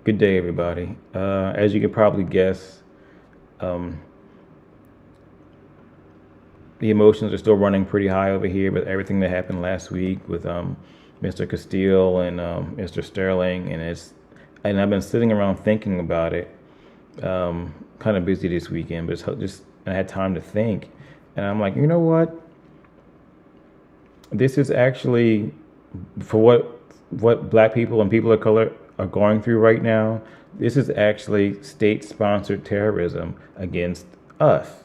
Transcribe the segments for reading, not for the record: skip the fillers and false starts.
Good day, everybody. As you can probably guess, um, the emotions are still running pretty high over here with everything that happened last week with Mr. Castile and Mr. Sterling, and I've been sitting around thinking about it. Kind of busy this weekend, but just I had time to think, and I'm like, you know what? This is actually for what Black people and people of color are going through right now. This is actually state-sponsored terrorism against us,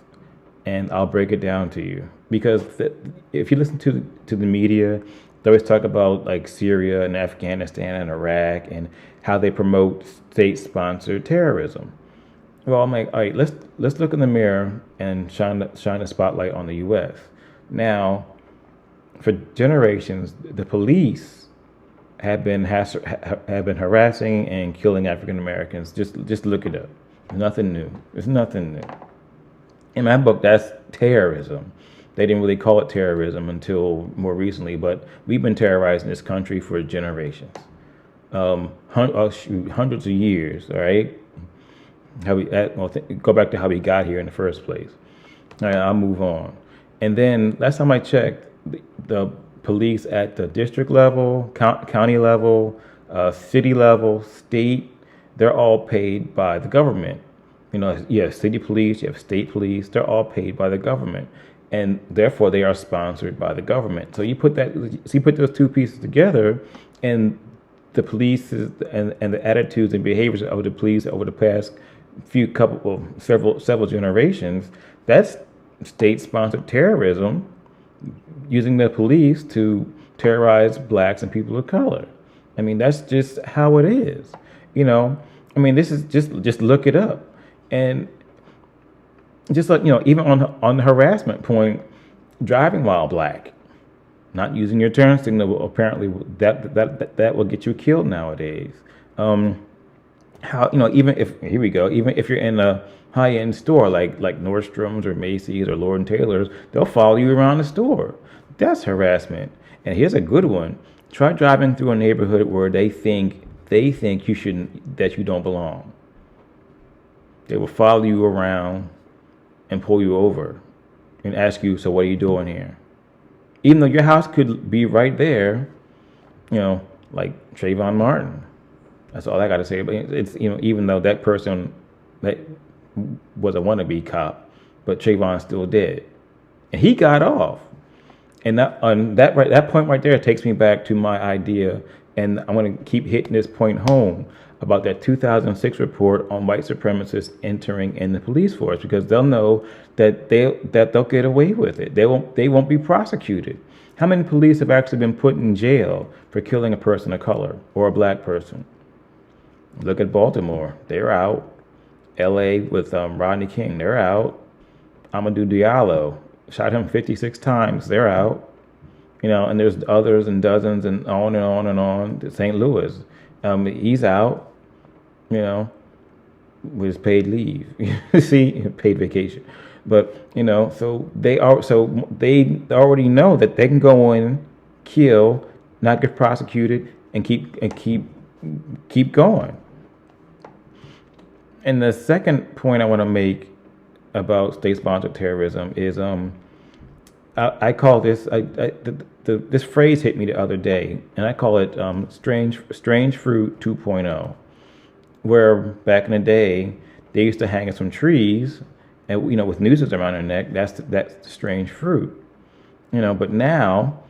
and I'll break it down to you because if you listen to the media, they always talk about like Syria and Afghanistan and Iraq and how they promote state-sponsored terrorism. Well, I'm like, all right, let's look in the mirror and shine a spotlight on the U.S. Now, for generations, the police have been harassing and killing African Americans. Just look it up. Nothing new. It's nothing new. In my book, that's terrorism. They didn't really call it terrorism until more recently, but we've been terrorizing this country for generations, hundreds of years. All right. Go back to how we got here in the first place. All right, I'll move on. And then last time I checked, the police at the district level, county level, city level, state, they're all paid by the government. You know, you have city police, you have state police, they're all paid by the government. And therefore they are sponsored by the government. So you put those two pieces together, and the police and the attitudes and behaviors of the police over the past several generations, that's state-sponsored terrorism using the police to terrorize blacks and people of color. I mean, that's just how it is. You know, I mean, this is just look it up, and just like even on the harassment point, driving while black, not using your turn signal, apparently that will get you killed nowadays. How even if here we go, even if you're in a high-end store like Nordstrom's or Macy's or Lord and Taylor's, they'll follow you around the store. That's harassment. And here's a good one: try driving through a neighborhood where they think you shouldn't, that you don't belong. They will follow you around and pull you over and ask you, "So what are you doing here?" Even though your house could be right there, like Trayvon Martin. That's all I got to say. But it's even though that person that was a wannabe cop, but Trayvon's still dead, and he got off. And that point right there takes me back to my idea, and I'm going to keep hitting this point home about that 2006 report on white supremacists entering in the police force, because they'll know that they'll get away with it. They won't be prosecuted. How many police have actually been put in jail for killing a person of color or a black person? Look at Baltimore. They're out. L.A. with Rodney King. They're out. Amadou Diallo shot him 56 times. They're out. And there's others and dozens and on and on and on. St. Louis, he's out. With paid leave. See, paid vacation. But so they already know that they can go in, kill, not get prosecuted, and keep going. And the second point I want to make about state-sponsored terrorism is I call this this phrase hit me the other day, and I call it strange fruit 2.0, where back in the day they used to hang us from trees, and with nooses around their neck. That's strange fruit, But now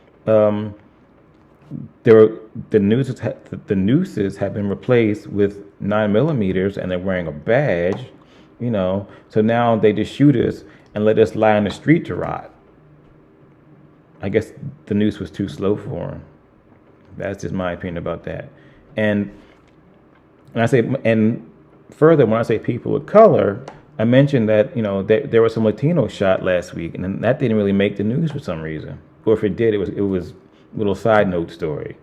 the nooses have been replaced with 9mm, and they're wearing a badge, So now they just shoot us and let us lie on the street to rot. I guess the noose was too slow for them. That's just my opinion about that. And further, when I say people of color, I mentioned that there was some Latinos shot last week, and that didn't really make the news for some reason. Or if it did, it was a little side note story.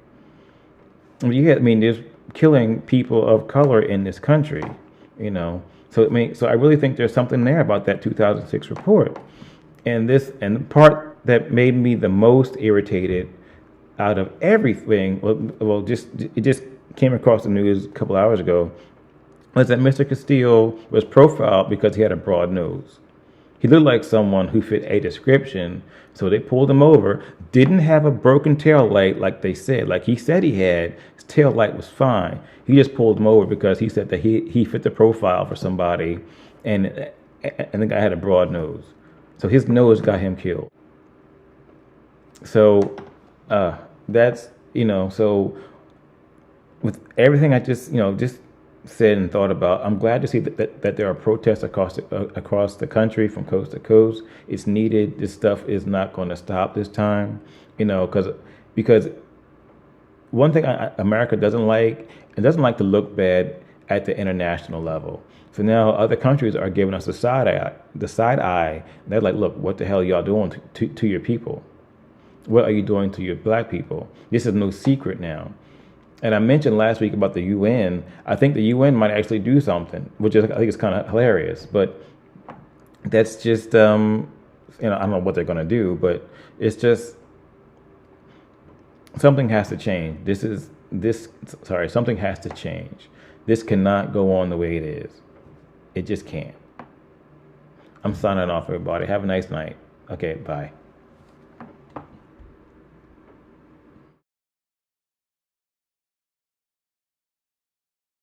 There's killing people of color in this country, So I really think there's something there about that 2006 report. And the part that made me the most irritated out of everything, it just came across the news a couple hours ago, was that Mr. Castillo was profiled because he had a broad nose. He looked like someone who fit a description, so they pulled him over. Didn't have a broken tail light like they said, like he said he had. His tail light was fine. He just pulled him over because he said that he fit the profile for somebody, and the guy had a broad nose, so his nose got him killed. So that's so with everything I just said and thought about, I'm glad to see that there are protests across the country from coast to coast. It's needed. This stuff is not going to stop this time, because one thing America doesn't like, it doesn't like to look bad at the international level. So now other countries are giving us the side eye. The side eye. They're like, look, what the hell are y'all doing to your people? What are you doing to your black people? This is no secret now. And I mentioned last week about the UN. I think the UN might actually do something, which I think is kind of hilarious. But that's just, I don't know what they're going to do, but it's just something has to change. Something has to change. This cannot go on the way it is. It just can't. I'm signing off, everybody. Have a nice night. Okay, bye.